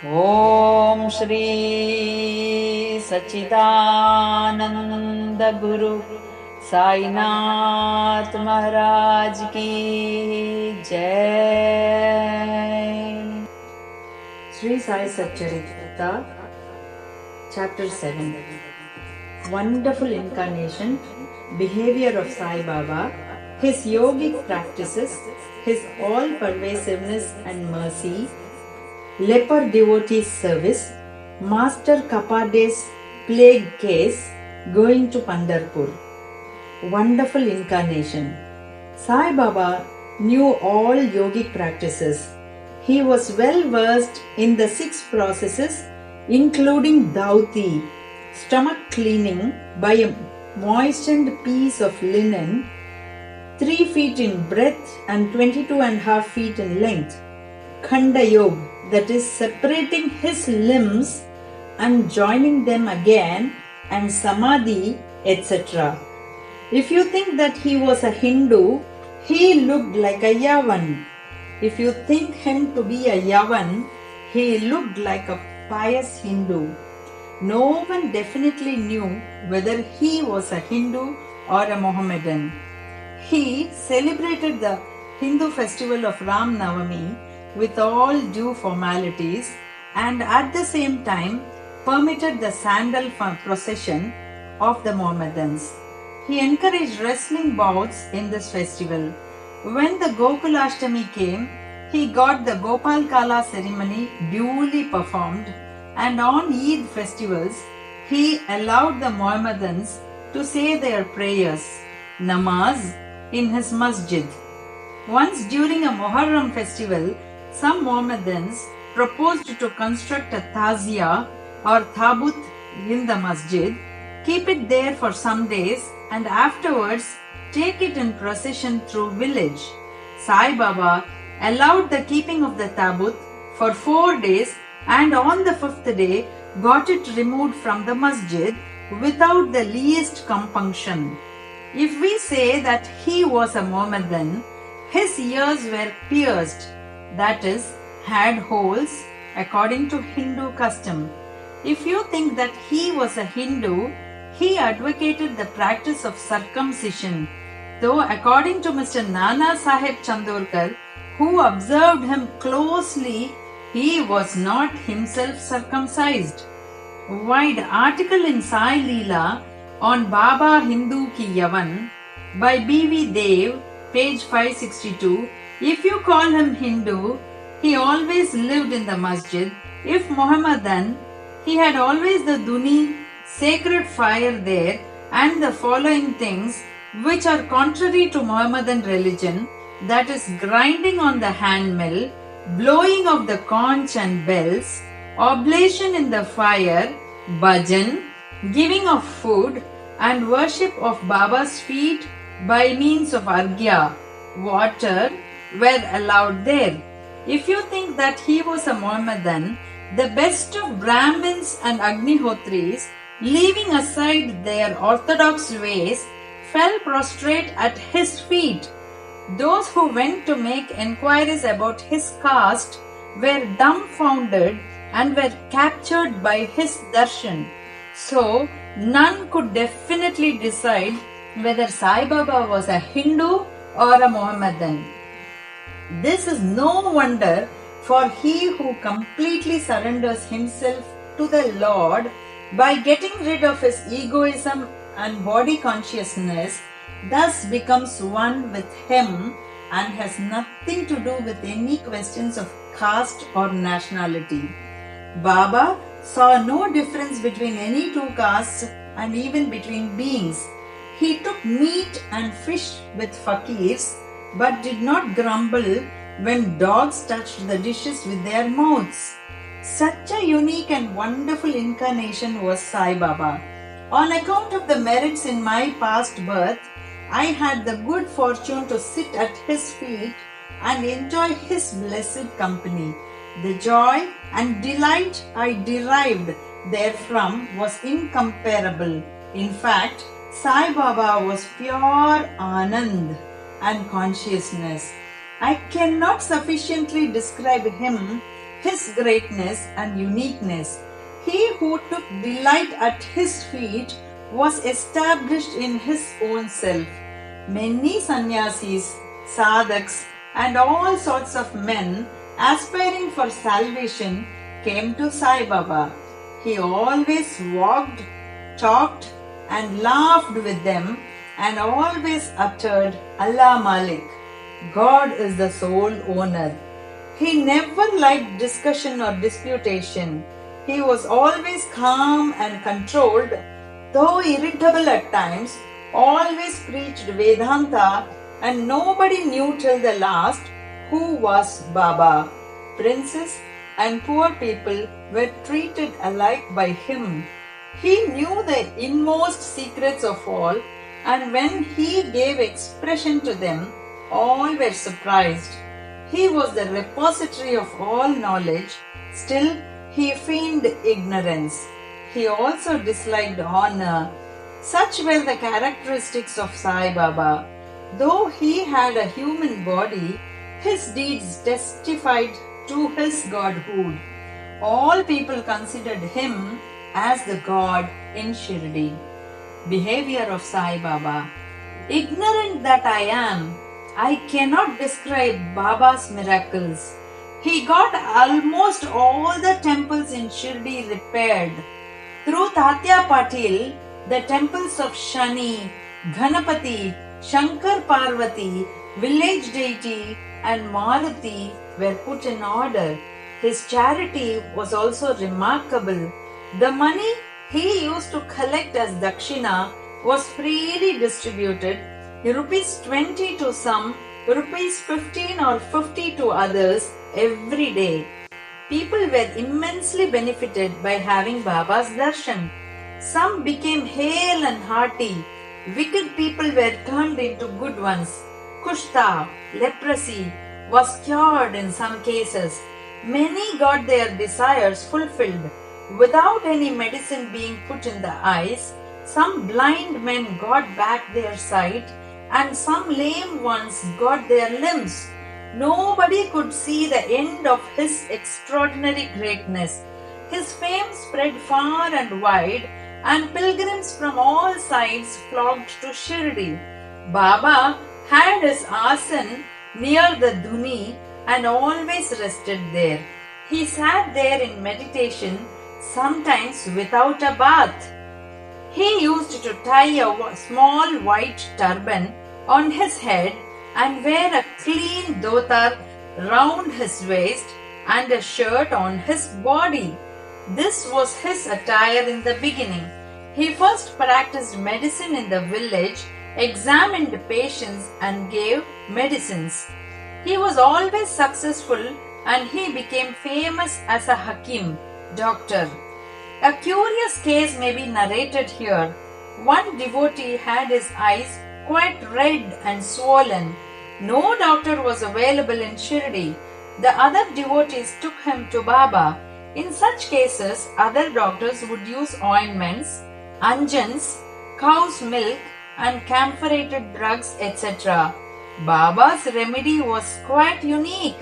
ओम श्री सच्चिदानंद गुरु साईनाथ महाराज की जय। Sri Sai Satcharita, Chapter 7. Wonderful Incarnation, Behavior of Sai Baba, His Yogic Practices, His All-Pervasiveness and Mercy, Leper Devotees Service, Master Kapade's Plague Case, Going to Pandharpur. Wonderful Incarnation. Sai Baba knew all yogic practices. He was well versed in the 6 processes, including Dhauti, stomach cleaning by a moistened piece of linen, 3 feet in breadth and 22.5 feet in length, Khanda Yoga, that is separating his limbs and joining them again, and Samadhi, etc. If you think that he was a Hindu, he looked like a Yavan. If you think him to be a Yavan, he looked like a pious Hindu. No one definitely knew whether he was a Hindu or a Mohammedan. He celebrated the Hindu festival of Ram Navami with all due formalities and at the same time permitted the sandal procession of the Mohammedans. He encouraged wrestling bouts in this festival. When the Gokulashtami came, he got the Gopal Kala ceremony duly performed, and on Eid festivals, he allowed the Mohammedans to say their prayers, namaz, in his masjid. Once during a Muharram festival, some Mohammedans proposed to construct a tazia or tabut in the masjid, keep it there for some days, and afterwards take it in procession through village. Sai Baba allowed the keeping of the tabut for 4 days, and on the 5th day got it removed from the masjid without the least compunction. If we say that he was a Mohammedan, his ears were pierced, that is, had holes according to Hindu custom. If you think that he was a Hindu, he advocated the practice of circumcision, though according to Mr. Nana Sahib Chandorkar, who observed him closely, he was not himself circumcised. Wide article in Sai Leela on Baba Hindu Ki Yavan by B.V. Dev, page 562. If you call him Hindu, he always lived in the masjid. If Mohammedan, he had always the duni, sacred fire there, and the following things which are contrary to Mohammedan religion, that is grinding on the hand mill, blowing of the conch and bells, oblation in the fire, bhajan, giving of food, and worship of Baba's feet by means of arghya, water, were allowed there. If you think that he was a Mohammedan, the best of Brahmins and Agnihotris, leaving aside their orthodox ways, fell prostrate at his feet. Those who went to make enquiries about his caste were dumbfounded and were captured by his darshan. So, none could definitely decide whether Sai Baba was a Hindu or a Mohammedan. This is no wonder, for he who completely surrenders himself to the Lord by getting rid of his egoism and body consciousness thus becomes one with him and has nothing to do with any questions of caste or nationality. Baba saw no difference between any 2 castes and even between beings. He took meat and fish with fakirs, but did not grumble when dogs touched the dishes with their mouths. Such a unique and wonderful incarnation was Sai Baba. On account of the merits in my past birth, I had the good fortune to sit at his feet and enjoy his blessed company. The joy and delight I derived therefrom was incomparable. In fact, Sai Baba was pure Anand and consciousness. I cannot sufficiently describe him His greatness and uniqueness. He who took delight at his feet was established in his own self. Many sannyasis, sadhaks, and all sorts of men aspiring for salvation came to Sai Baba. He always walked, talked, and laughed with them, and always uttered Allah Malik. God is the sole owner. He never liked discussion or disputation. He was always calm and controlled, though irritable at times, always preached Vedanta, and nobody knew till the last who was Baba. Princes and poor people were treated alike by him. He knew the inmost secrets of all, and when he gave expression to them, all were surprised. He was the repository of all knowledge, still he feigned ignorance. He also disliked honor. Such were the characteristics of Sai Baba. Though he had a human body, his deeds testified to his godhood. All people considered him as the God in Shirdi. Behavior of Sai Baba. Ignorant that I am, I cannot describe Baba's miracles. He got almost all the temples in Shirdi repaired. Through Tatya Patil, the temples of Shani, Ganapati, Shankar Parvati, village deity, and Maruti were put in order. His charity was also remarkable. The money he used to collect as dakshina was freely distributed, rupees 20 to some, rupees 15 or 50 to others every day. People were immensely benefited by having Baba's darshan. Some became hale and hearty. Wicked people were turned into good ones. Kushta, leprosy, was cured in some cases. Many got their desires fulfilled without any medicine being put in the eyes. Some blind men got back their sight, and some lame ones got their limbs. Nobody could see the end of his extraordinary greatness. His fame spread far and wide, and pilgrims from all sides flocked to Shirdi. Baba had his asan near the Dhuni and always rested there. He sat there in meditation, sometimes without a bath. He used to tie a small white turban on his head and wear a clean dhotar round his waist and a shirt on his body. This was his attire in the beginning. He first practiced medicine in the village, examined patients and gave medicines. He was always successful, and he became famous as a Hakim, doctor. A curious case may be narrated here. One devotee had his eyes quite red and swollen. No doctor was available in Shirdi. The other devotees took him to Baba. In such cases, other doctors would use ointments, anjans, cow's milk, and camphorated drugs, etc. Baba's remedy was quite unique.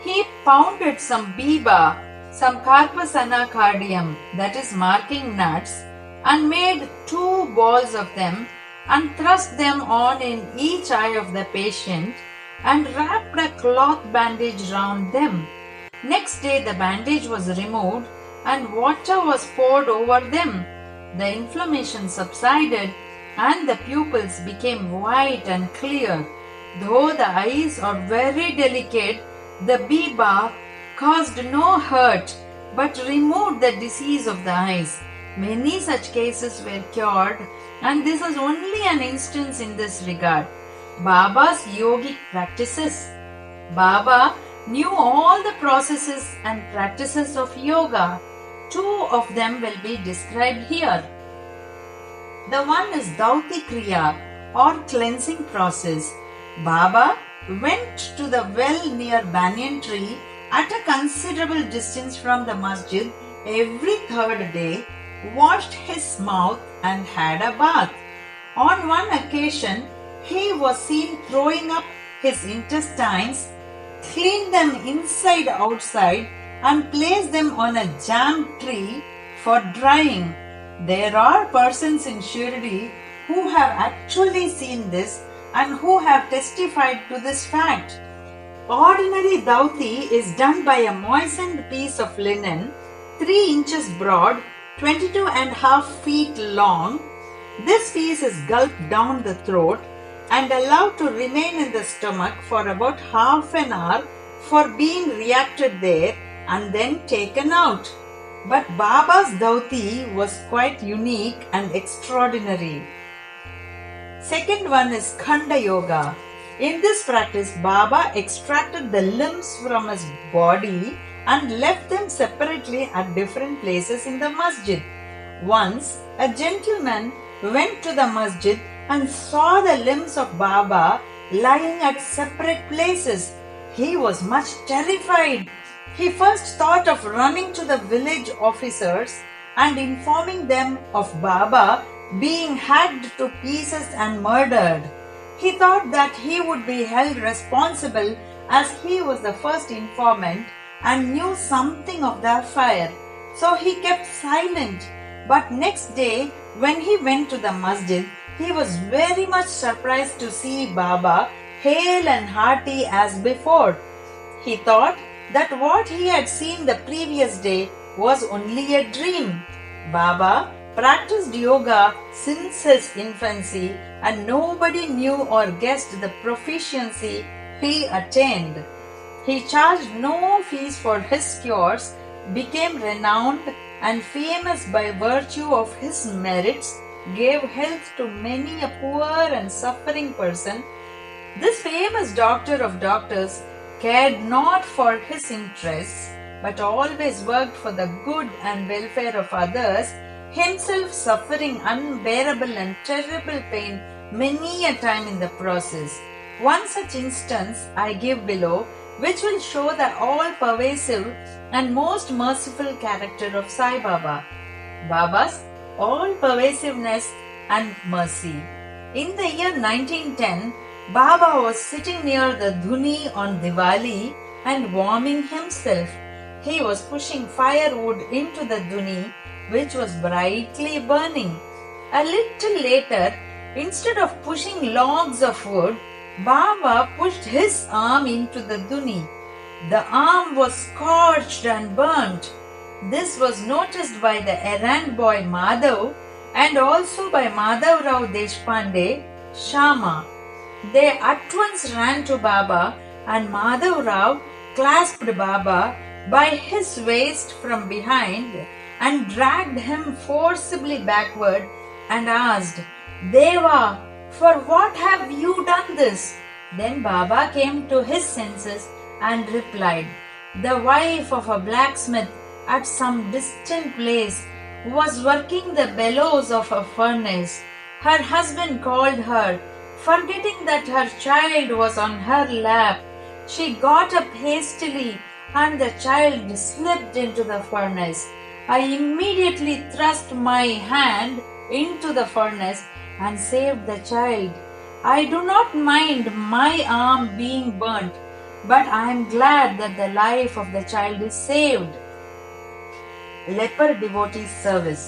He pounded some biba, some carpus anacardium, that is marking nuts, and made 2 balls of them and thrust them on in each eye of the patient and wrapped a cloth bandage round them. Next day the bandage was removed and water was poured over them. The inflammation subsided and the pupils became white and clear. Though the eyes are very delicate, the biba caused no hurt but removed the disease of the eyes. Many such cases were cured, and this is only an instance in this regard. Baba's yogic practices. Baba knew all the processes and practices of yoga. 2 of them will be described here. The one is Dauti Kriya or cleansing process. Baba went to the well near banyan tree at a considerable distance from the masjid every 3rd day, washed his mouth and had a bath. On one occasion, he was seen throwing up his intestines, cleaned them inside outside, and placed them on a jam tree for drying. There are persons in Shirdi who have actually seen this and who have testified to this fact. Ordinary dhauti is done by a moistened piece of linen, 3 inches broad, 22.5 feet long. This piece is gulped down the throat and allowed to remain in the stomach for about half an hour for being reacted there and then taken out. But Baba's dhauti was quite unique and extraordinary. Second one is Khanda Yoga. In this practice, Baba extracted the limbs from his body and left them separately at different places in the masjid. Once, a gentleman went to the masjid and saw the limbs of Baba lying at separate places. He was much terrified. He first thought of running to the village officers and informing them of Baba being hacked to pieces and murdered. He thought that he would be held responsible as he was the first informant and knew something of the affair. So he kept silent. But next day, when he went to the masjid, he was very much surprised to see Baba hale and hearty as before. He thought that what he had seen the previous day was only a dream. Baba practiced yoga since his infancy and nobody knew or guessed the proficiency he attained. He charged no fees for his cures, became renowned and famous by virtue of his merits, gave health to many a poor and suffering person. This famous doctor of doctors cared not for his interests, but always worked for the good and welfare of others, himself suffering unbearable and terrible pain many a time in the process. One such instance I give below, which will show the all-pervasive and most merciful character of Sai Baba. Baba's all-pervasiveness and mercy. In the year 1910, Baba was sitting near the Dhuni on Diwali and warming himself. He was pushing firewood into the Dhuni, which was brightly burning. A little later, instead of pushing logs of wood, Baba pushed his arm into the Dhuni. The arm was scorched and burnt. This was noticed by the errand boy Madhav and also by Madhav Rao Deshpande, Shama. They at once ran to Baba and Madhav Rao clasped Baba by his waist from behind and dragged him forcibly backward and asked, "Deva, for what have you done this?" Then Baba came to his senses and replied, "The wife of a blacksmith at some distant place was working the bellows of a furnace. Her husband called her. Forgetting that her child was on her lap, she got up hastily and the child slipped into the furnace. I immediately thrust my hand into the furnace and saved the child. I do not mind my arm being burnt, but I am glad that the life of the child is saved." Leper Devotees Service.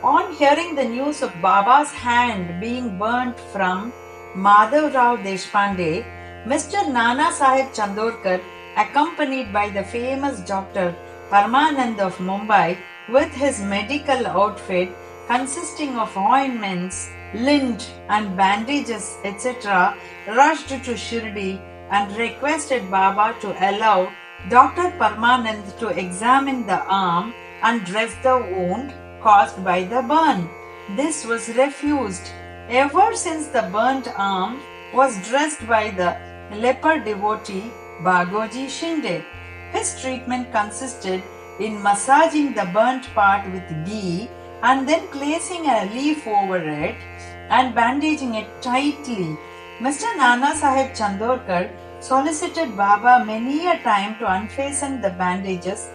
On hearing the news of Baba's hand being burnt from Madhav Rao Deshpande, Mr. Nana Sahib Chandorkar, accompanied by the famous Dr. Parmanand of Mumbai with his medical outfit consisting of ointments, lint and bandages etc., rushed to Shirdi and requested Baba to allow Dr. Parmanand to examine the arm and dress the wound caused by the burn. This was refused. Ever since the burnt arm was dressed by the leper devotee Bagoji Shinde. His treatment consisted in massaging the burnt part with ghee and then placing a leaf over it and bandaging it tightly. Mr. Nana Sahib Chandorkar solicited Baba many a time to unfasten the bandages,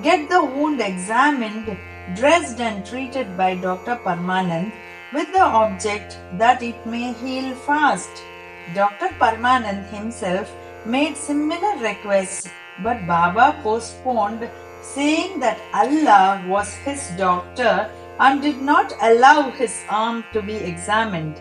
get the wound examined, dressed and treated by Dr. Parmanand with the object that it may heal fast. Dr. Parmanand himself made similar requests but Baba postponed, saying that Allah was his doctor and did not allow his arm to be examined.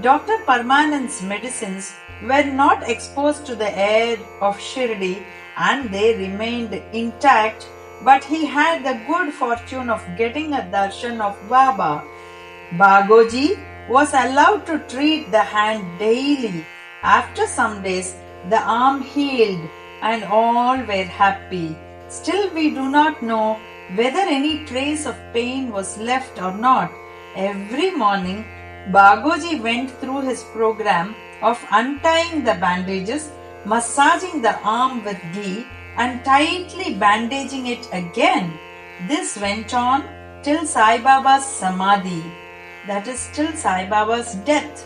Dr. Parmanand's medicines were not exposed to the air of Shirdi and they remained intact, but he had the good fortune of getting a darshan of Baba. Bagoji was allowed to treat the hand daily. After some days, the arm healed and all were happy. Still, we do not know whether any trace of pain was left or not. Every morning, Bagoji went through his program of untying the bandages, massaging the arm with ghee, and tightly bandaging it again. This went on till Sai Baba's Samadhi, that is, till Sai Baba's death.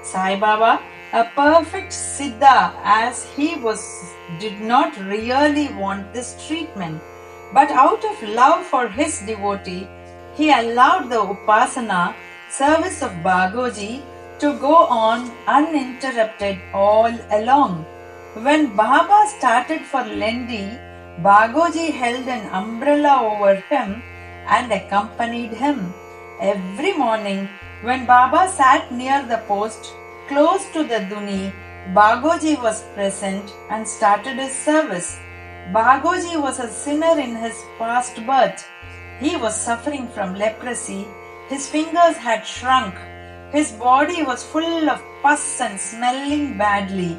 Sai Baba, a perfect Siddha as he was, did not really want this treatment, but out of love for his devotee, he allowed the Upasana service of Bagoji to go on uninterrupted all along. When Baba started for Lendi, Bagoji held an umbrella over him and accompanied him. Every morning, when Baba sat near the post close to the Duni, Bagoji was present and started his service. Bagoji was a sinner in his past birth. He was suffering from leprosy. His fingers had shrunk. His body was full of pus and smelling badly.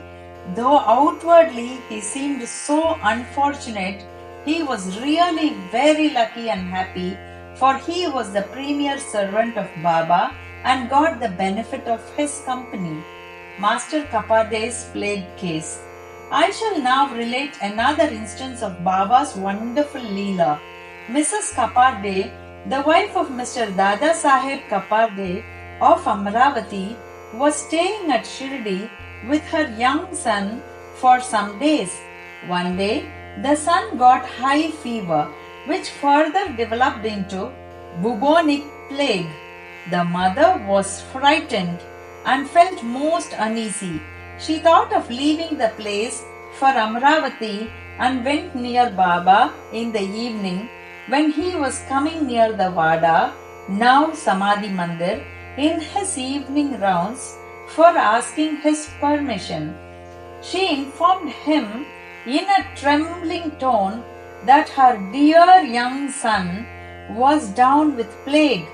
Though outwardly he seemed so unfortunate, he was really very lucky and happy, for he was the premier servant of Baba and got the benefit of his company. Master Kapade's plague case. I shall now relate another instance of Baba's wonderful Leela. Mrs. Kapade, the wife of Mr. Dada Saheb Kapade of Amravati, was staying at Shirdi with her young son for some days. One day, the son got high fever, which further developed into bubonic plague. The mother was frightened and felt most uneasy. She thought of leaving the place for Amravati and went near Baba in the evening when he was coming near the Vada, now Samadhi Mandir, in his evening rounds for asking his permission. She informed him in a trembling tone that her dear young son was down with plague.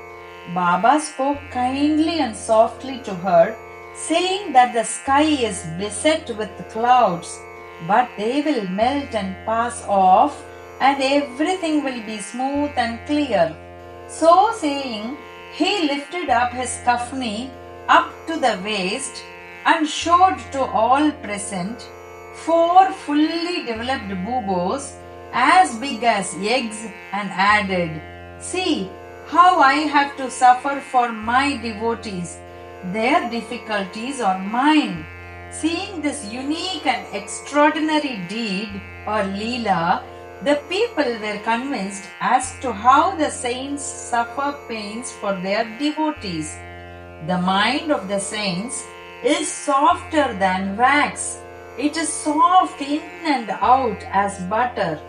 Baba spoke kindly and softly to her, saying that the sky is beset with clouds, but they will melt and pass off, and everything will be smooth and clear. So saying, he lifted up his kafni up to the waist and showed to all present 4 fully developed buboes as big as eggs and added, "See how I have to suffer for my devotees. Their difficulties are mine." Seeing this unique and extraordinary deed or Leela, the people were convinced as to how the saints suffer pains for their devotees. The mind of the saints is softer than wax. It is soft in and out as butter.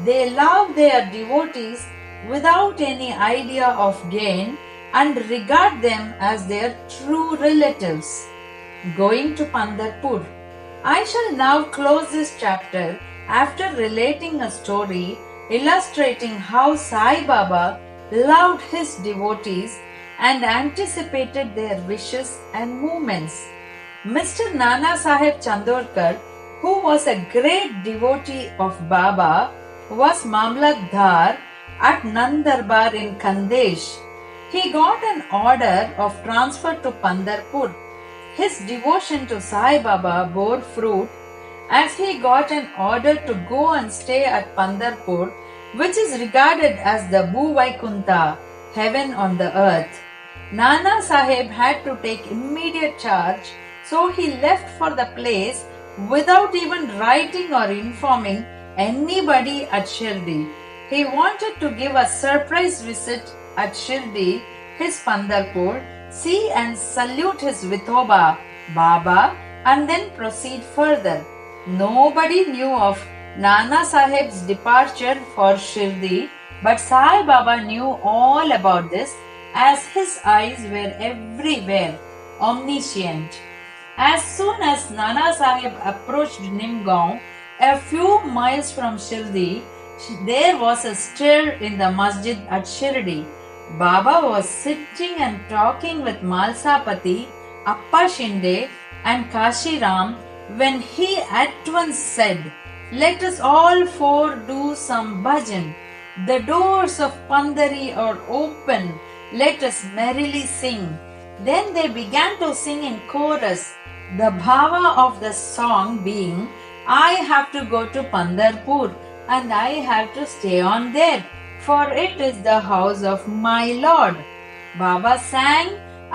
They love their devotees without any idea of gain and regard them as their true relatives. Going to Pandharpur. I shall now close this chapter after relating a story illustrating how Sai Baba loved his devotees and anticipated their wishes and movements. Mr. Nana Saheb Chandorkar, who was a great devotee of Baba, was Mamlatdar at Nandarbar in Khandesh. He got an order of transfer to Pandharpur. His devotion to Sai Baba bore fruit as he got an order to go and stay at Pandharpur, which is regarded as the Bhuvaikunta, heaven on the earth. Nana Saheb had to take immediate charge, so he left for the place without even writing or informing anybody at Shirdi. He wanted to give a surprise visit at Shirdi, his Pandharpur, see and salute his Vithoba, Baba, and then proceed further. Nobody knew of Nana Sahib's departure for Shirdi, but Sai Baba knew all about this as his eyes were everywhere, omniscient. As soon as Nana Sahib approached Nimgaon, a few miles from Shirdi, there was a stir in the masjid at Shirdi. Baba was sitting and talking with Malsapati, Appa Shinde, and Kashiram when he at once said, "Let us all four do some bhajan. The doors of Pandari are open. Let us merrily sing." Then they began to sing in chorus, the bhava of the song being, "I have to go to Pandarpur and I have to stay on there, for it is the house of my Lord." Baba sang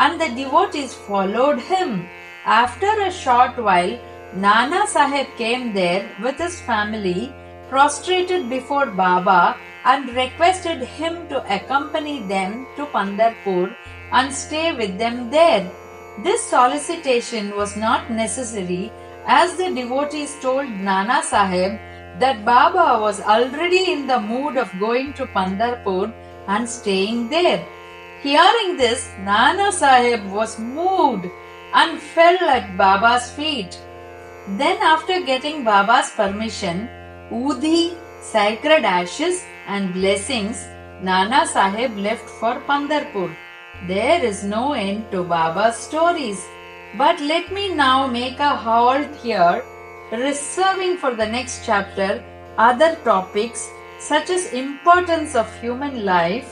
and the devotees followed him. After a short while, Nana Sahib came there with his family, prostrated before Baba and requested him to accompany them to Pandarpur and stay with them there. This solicitation was not necessary, as the devotees told Nana Sahib that Baba was already in the mood of going to Pandarpur and staying there. Hearing this, Nana Sahib was moved and fell at Baba's feet. Then, after getting Baba's permission, Udhi, sacred ashes, and blessings, Nana Sahib left for Pandarpur. There is no end to Baba's stories. But let me now make a halt here, reserving for the next chapter other topics such as importance of human life,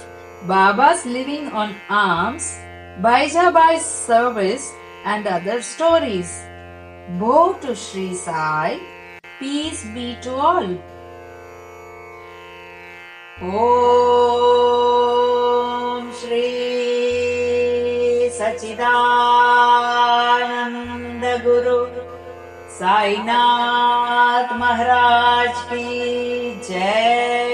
Baba's living on alms, Baijabai's service, and other stories. Bow to Sri Sai. Peace be to all. Om Shri Sachidananda Guru Sainath Maharaj ki Jai.